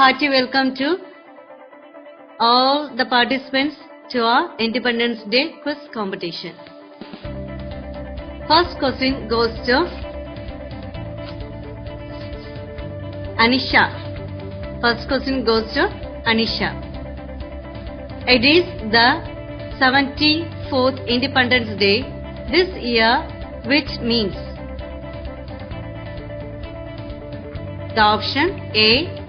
hearty welcome to all the participants to our Independence Day quiz competition. First question goes to Anisha. First question goes to Anisha. It is the 74th Independence Day this year, which means the option A.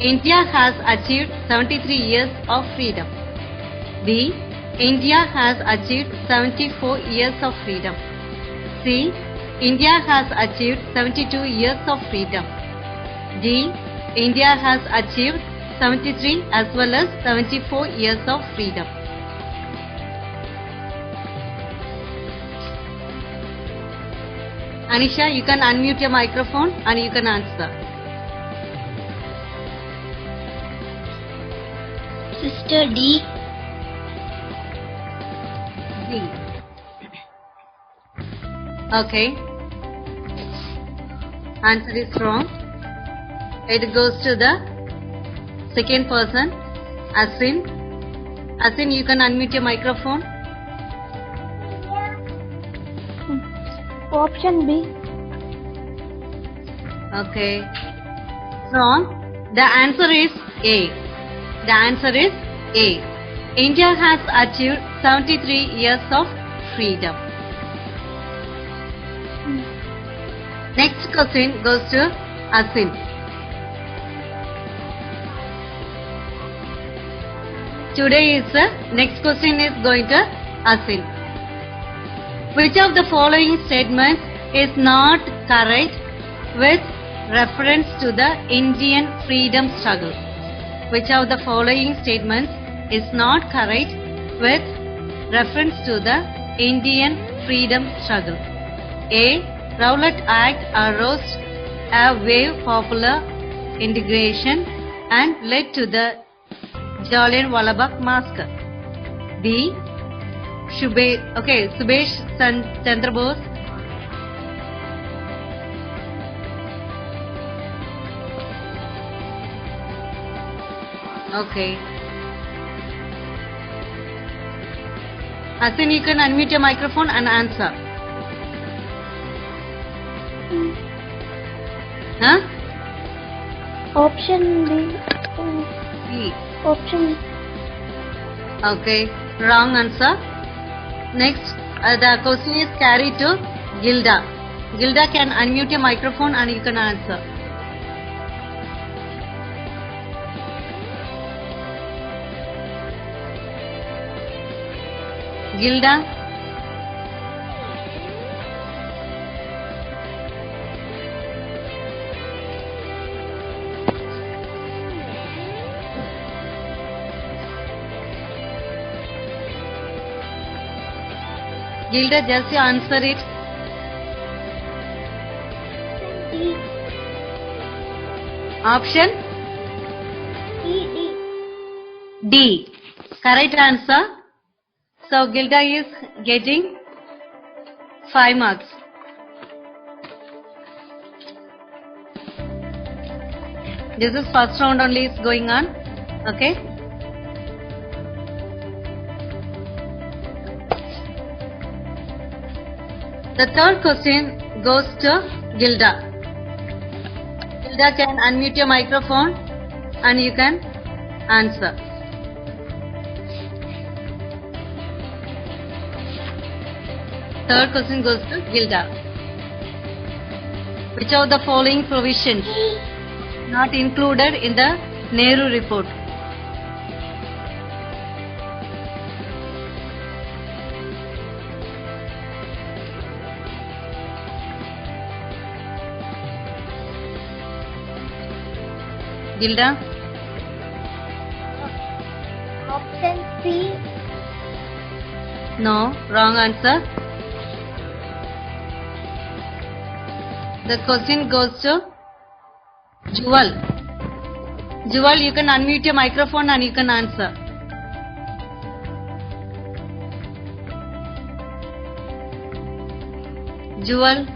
India has achieved 73 years of freedom. B. India has achieved 74 years of freedom. C. India has achieved 72 years of freedom. D. India has achieved 73 as well as 74 years of freedom. Anisha, you can unmute your microphone and you can answer. Sister D. D. Okay. Answer is wrong. It goes to the second person, Asin. Asin, you can unmute your microphone. Option B. Okay. Wrong. The answer is A. The answer is A. India has achieved 73 years of freedom. Next question goes to Asin. Next question is going to Asin. Which of the following statements is not correct with reference to the Indian freedom struggle? Which of the following statements is not correct with reference to the Indian freedom struggle? A. Rowlatt Act arose a wave of popular integration and led to the Jallianwala Bagh massacre. B. Subhash Chandra Bose Okay. Asin, you can unmute your microphone and answer. Huh? Option B. B. Option. Okay. Wrong answer. Next, the question is carried to Gilda. Gilda can unmute your microphone and you can answer. Gilda. Gilda, just you answer it. D. Option D. Correct answer. So Gilda is getting 5 marks. This is first round only is going on. Okay. The third question goes to Gilda. Gilda can unmute your microphone and you can answer. Third question goes to Gilda. Which of the following provisions not included in the Nehru report? Gilda? Option C. No, wrong answer. The question goes to Jewel. Jewel, you can unmute your microphone and you can answer. Jewel.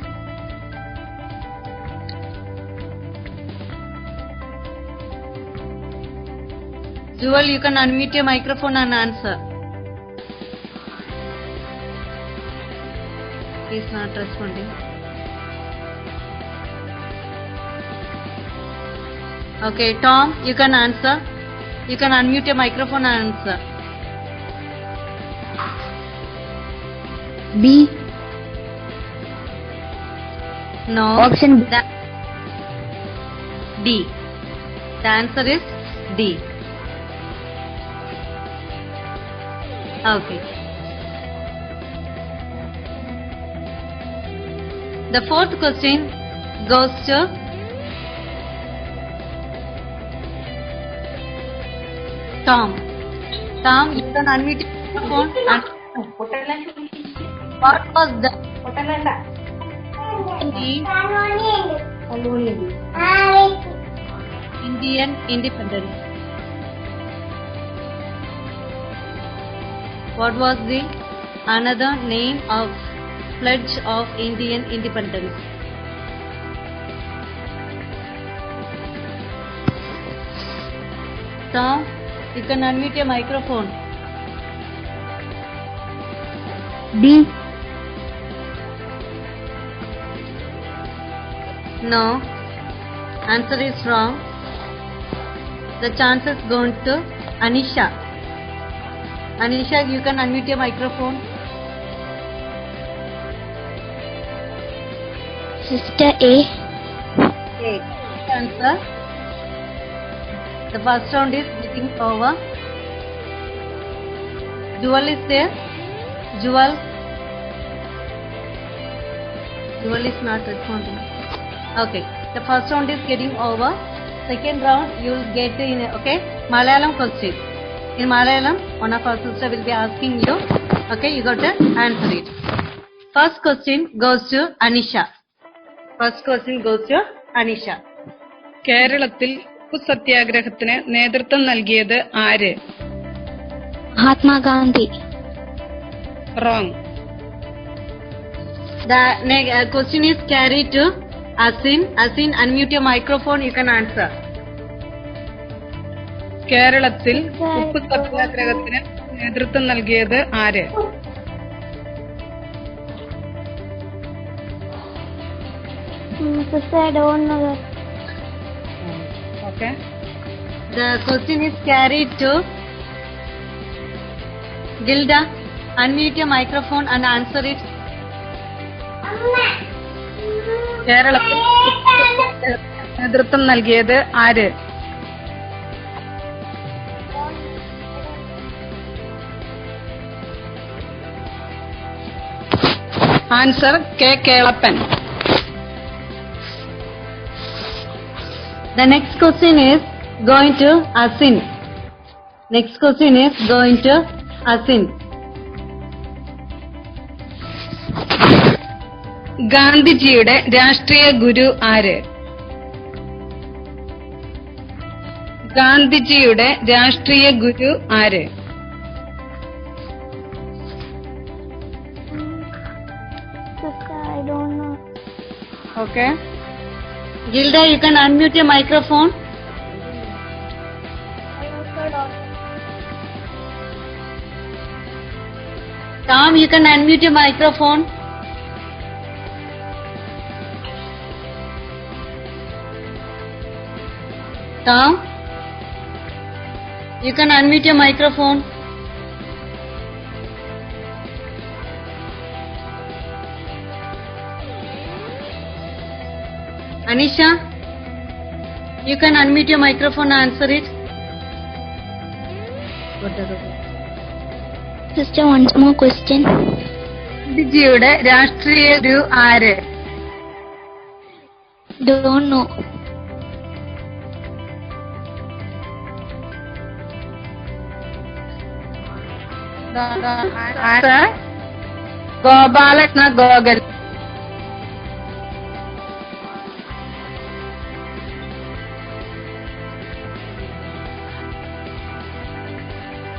Jewel, you can unmute your microphone and answer. He is not responding. Okay, Tom, you can answer. You can unmute your microphone and answer. B. No. Option B. D. The answer is D. Okay. The fourth question goes to Tom. Tom, you can unmute your phone and what was the Indian independence? What was the another name of Pledge of Indian Independence? Tom, you can unmute your microphone. D. No. Answer is wrong. The chance is going to Anisha. Anisha, you can unmute your microphone. Sister A. Okay. Answer. The first round is getting over. Jewel is there. Jewel. Jewel is not responding. Okay. The first round is getting over. Second round you will get in. Okay. Malayalam question. In Malayalam, one of our sister will be asking you. Okay. You got to answer it. First question goes to Anisha. First question goes to Anisha. കേരളത്തിൽ ഉപ്പു സത്യാഗ്രഹത്തിന് നേതൃത്വം നൽകിയത് ആര്? Mahatma Gandhi. Wrong. The question is carried to Asin. Asin, unmute your microphone. You can answer. കേരളത്തിൽ ഉപ്പു സത്യാഗ്രഹത്തിന് നേതൃത്വം നൽകിയത് ആര്? Sister, I don't know that. Okay. The question is carried to Gilda. Unmute your microphone and answer it. കേരളത്തിൽ ഉപ്പു സത്യാഗ്രഹത്തിന് നേതൃത്വം നൽകിയത് ആര്? Answer K Kelappan. The next question is going to Asin. Next question is going to Asin. ഗാന്ധിജിയുടെ രാഷ്ട്രീയ ഗുരു ആര്? ഗാന്ധിജിയുടെ രാഷ്ട്രീയ ഗുരു ആര്? Sister, I don't know. Okay. Gilda, you can unmute your microphone. Tom, you can unmute your microphone. Tom, you can unmute your microphone. Anisha, you can unmute your microphone and answer it. Sister, once more question. ഗാന്ധിജിയുടെ രാഷ്ട്രീയ ഗുരു ആര്? Don't know. Answer Gopalakrishna Gokhale.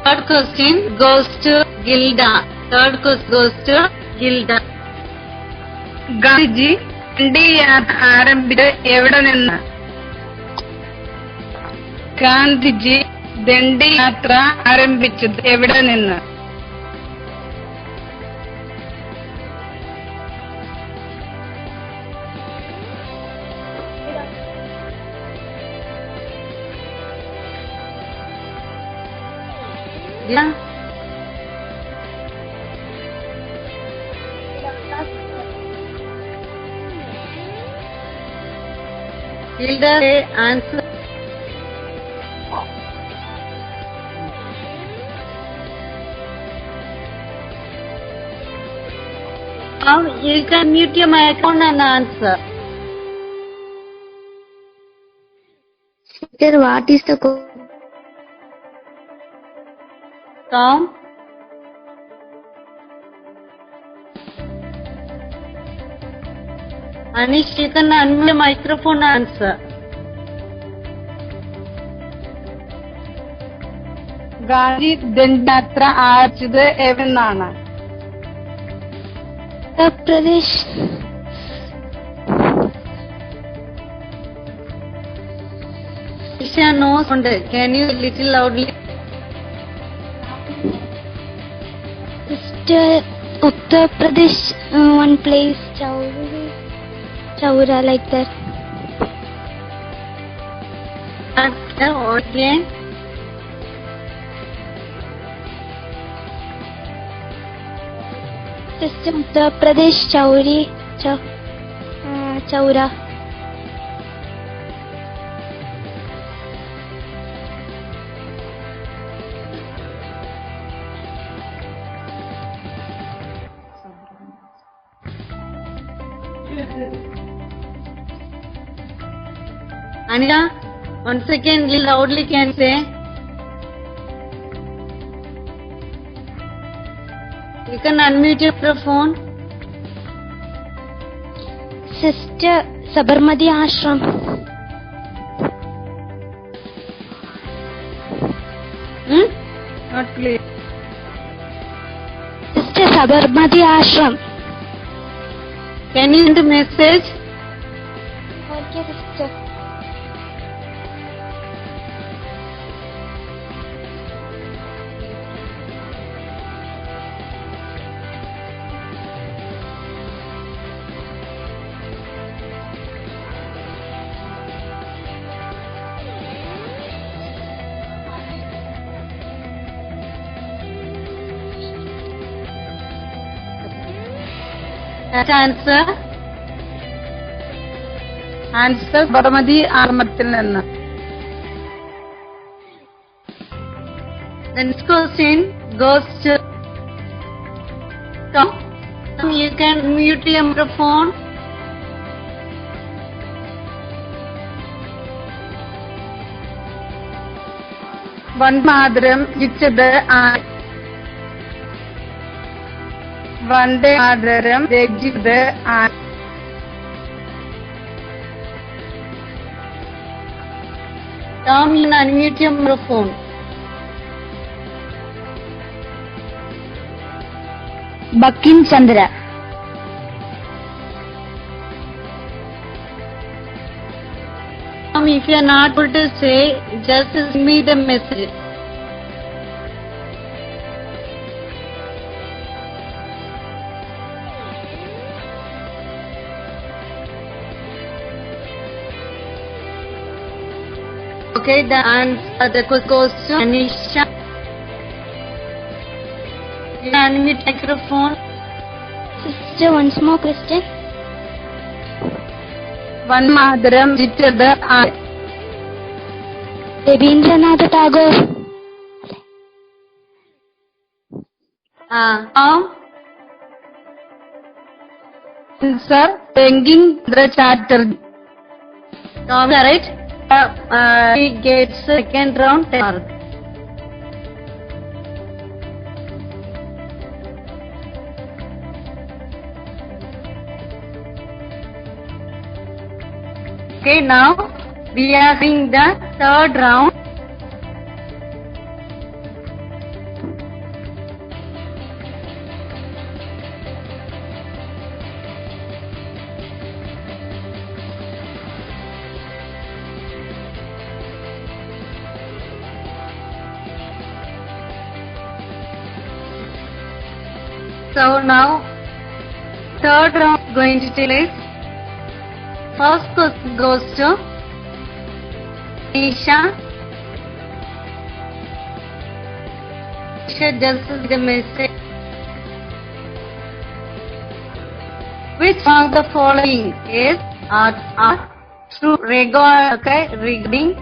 Third question goes to Gilda. Third question goes to Gilda. Gandhiji Dandi യാത്ര ആരംഭിച്ചത് എവിടെ നിന്ന്? ഗാന്ധിജി ദണ്ഡി യാത്ര ആരംഭിച്ചത് എവിടെ നിന്ന്? Yeah. Hilda, answer. Now you can mute your microphone and answer. Sister, what is the Tom? Anish, you can unmute your microphone and answer. Gandhi ദണ്ഡയാത്ര ആരംഭിച്ചത് എവിടെ നിന്നാണ്? Uttar Pradesh? Isha knows. Can you little loudly? Sister, Uttar Pradesh, one place, Chaura, like that. Okay. Sister, Uttar Pradesh, Chaura. Anika, once again loudly can say. You can unmute your phone. Sister, Sabarmati Ashram. Not clear. Sister, Sabarmati Ashram. Can you send a message? Okay, sister. That answer? Answer Sabarmati ആശ്രമത്തിൽ നിന്ന്. The next question goes to Tom. You can mute your microphone. Vande Mataram രചിച്ചത് ആര്? വന്ദേമാതരം രചിച്ചത് ആര്? Tom, you can unmute your microphone. Bankim Chandra. Tom, if you are not able to say, just send me the message. Okay, the answer the goes to Anisha. You can unmute microphone. Sister, once more question. Vande Mataram രചിച്ചത് ആര്? Rabindranath Tagore. Tom, answer Bankim Chandra Chatterjee. Tom, correct? He gets second round 10 marks. Okay, now we are doing the third round. So now, third round going to take place. First question goes to Nisha. Nisha, just read the message. Which of the following is are true regarding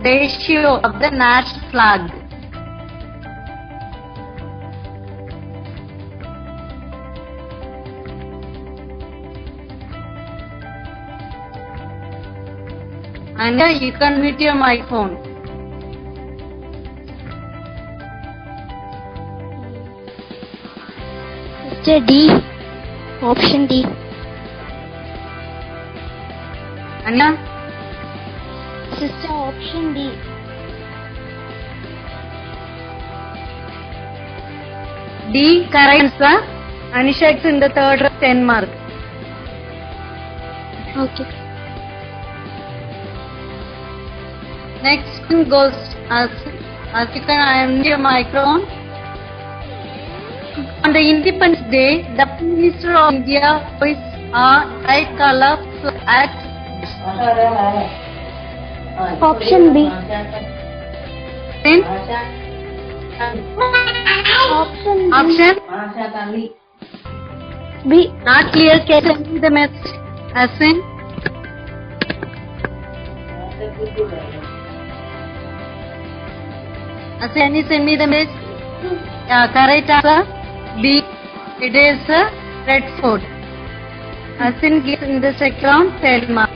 the issue of the national flag? And you can mute your microphone. Sister D. Option D. Anya? Sister, option D. D, correct answer. Anisha is in the third round, 10 mark. Okay. Next one goes as you can unmute your microphone. On the Independence Day, the Prime Minister of India hoists a tricolor flag at Option B. in Option option B. not clear. Can you send me the message? As in can you send me the message? Correct answer B. It is Red Fort. As in gives in the second round, 10 mark.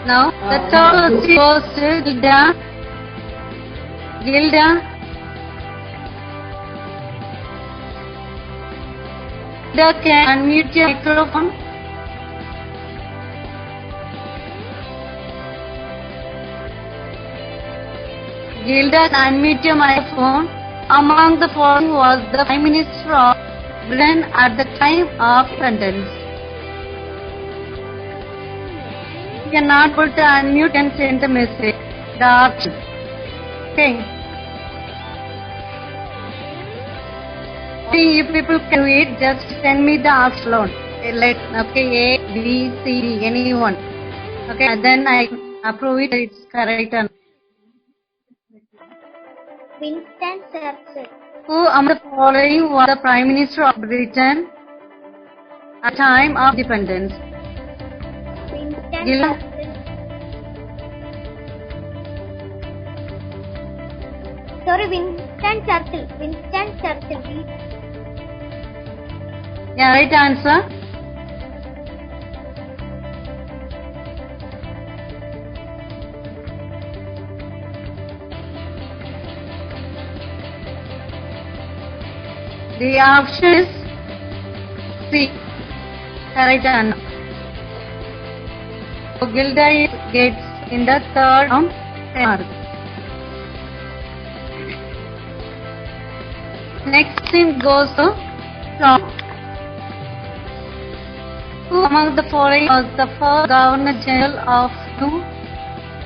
Now the third question goes to Gilda. Gilda, can unmute your microphone. Gilda, unmute your microphone. Among the following was the Prime Minister of Britain at the time of independence. You cannot put the unmute and send the message. The option. Okay. See, if people can do it, just send me the option alone. Okay, A, B, C, D, anyone. Okay, and then I approve it. It's correct. Winston Churchill. Who among the following was the Prime Minister of Britain at time of independence? Winston Gilda? Churchill. Sorry, Winston Churchill. Winston Churchill. Yeah, right answer. The option is C. Correct answer. So Gilda gets in the third round 10 marks. Next thing goes to Tom. Who among the following was the first Governor General of New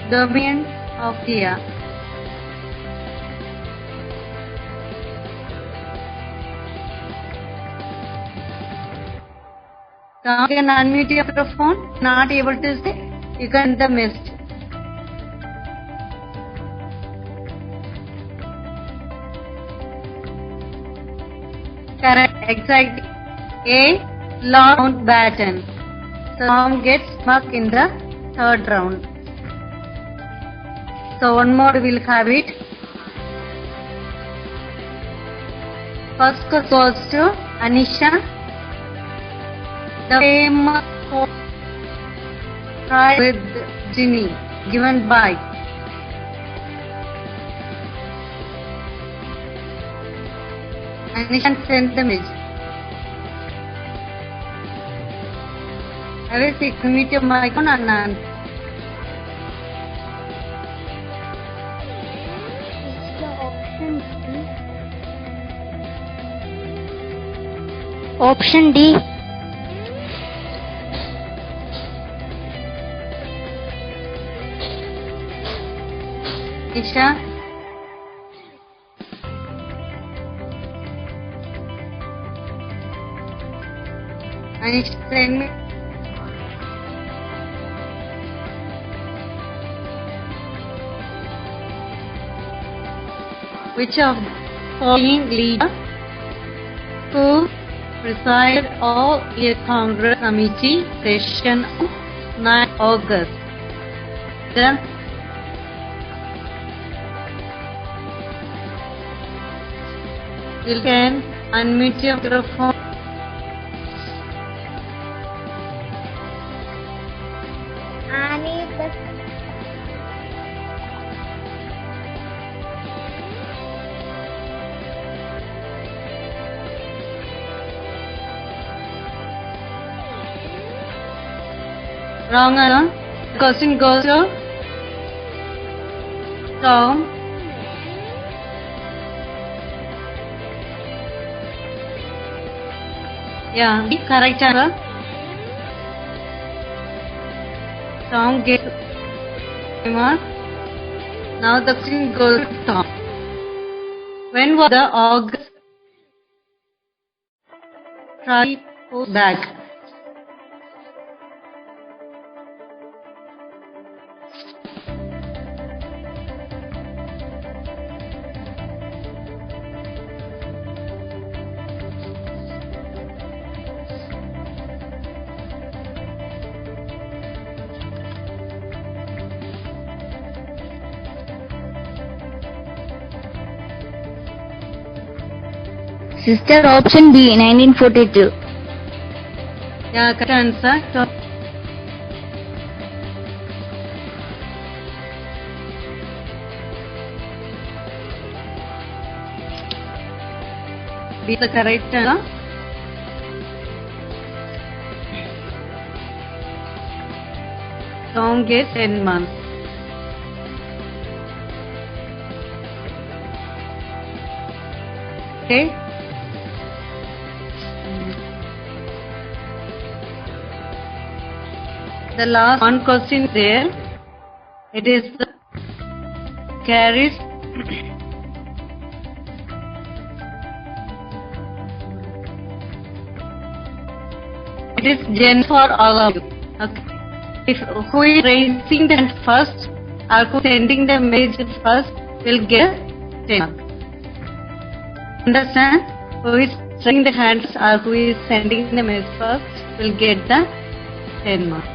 Dominion of India? Tom, you can unmute your microphone. Not able to say, you can the message. Correct, exactly. A. Lord Mountbatten. So Tom gets mark in the third round. So one more we'll have it. First goes to Anisha. The famous prize with Ginny given by Anisha sent the message. I will see, mute your microphone and Option D. Isha. Anish, send me. Which of the following leader who presided over a Congress committee session on 9 August? You can unmute your microphone. Annie Besant. Wrong answer. Question goes to Tom. Yeah, the correct answer. Tom gets a mark. Now the question goes to Tom. When was the August trial put back? Sister, option B, 1942. Yeah, correct answer. So, B is the correct answer. Tom gets 10 marks. Okay. The last one question there. It is the carries. It is gen for all of you. Okay. If who is raising the hand first or who is sending the message first will get 10 marks. Understand? Who is raising the hands or who is sending the message first will get the 10 marks.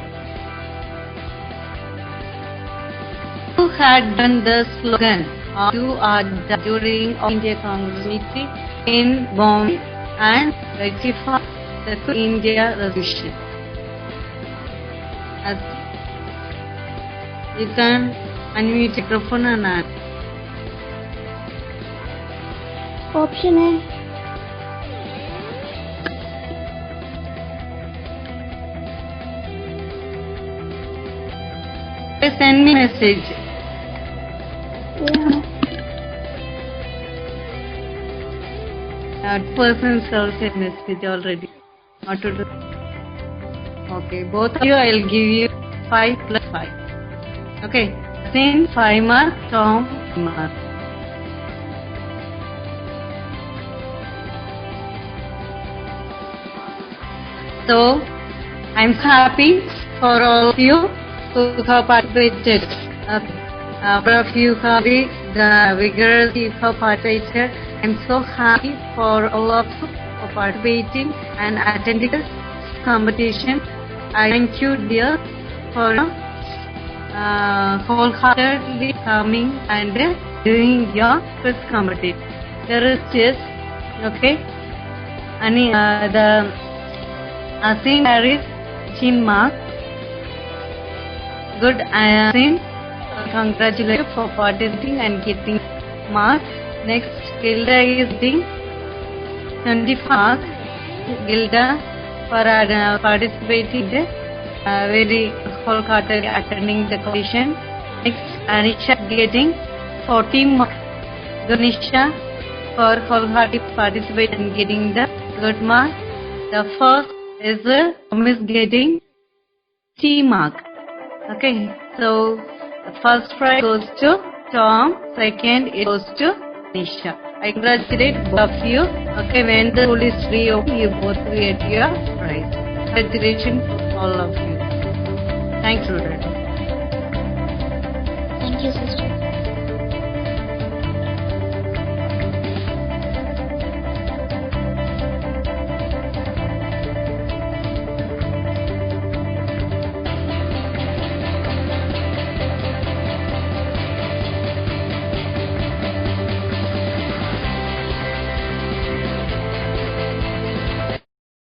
Who had done the slogan "You are the" during All India Congress meeting in Bombay and rectify the Quit India resolution? As you can unmute your microphone and ask. Option A. Send me message. Yeah. Persons also message already. What to do? Okay, both of you I'll give you 5 plus 5. Okay, Sin 5 mark, Tom 5 mark. So I'm happy for all of you who have participated. All of you have the vigorously participated. I'm so happy for all of you for participating and attending this competition. I thank you, dear, for wholeheartedly coming and doing your quiz competition. There is just okay. Ani the Asim carries 15 marks. Good, Asim. Congratulations for participating and getting marks. Next, Gilda is getting 25 marks. Gilda for participating very wholeheartedly attending the competition. Next, Anisha getting 14 marks. Ganesha for wholeheartedly participating and getting the good marks. The first is Miss getting 3 marks. Okay, so the first prize goes to Tom. Second, it goes to Nisha. I congratulate both of you. Okay, when the school is reopened, you both will get your prize. Congratulations all of you. Thanks, Rudra. Thank you, sister.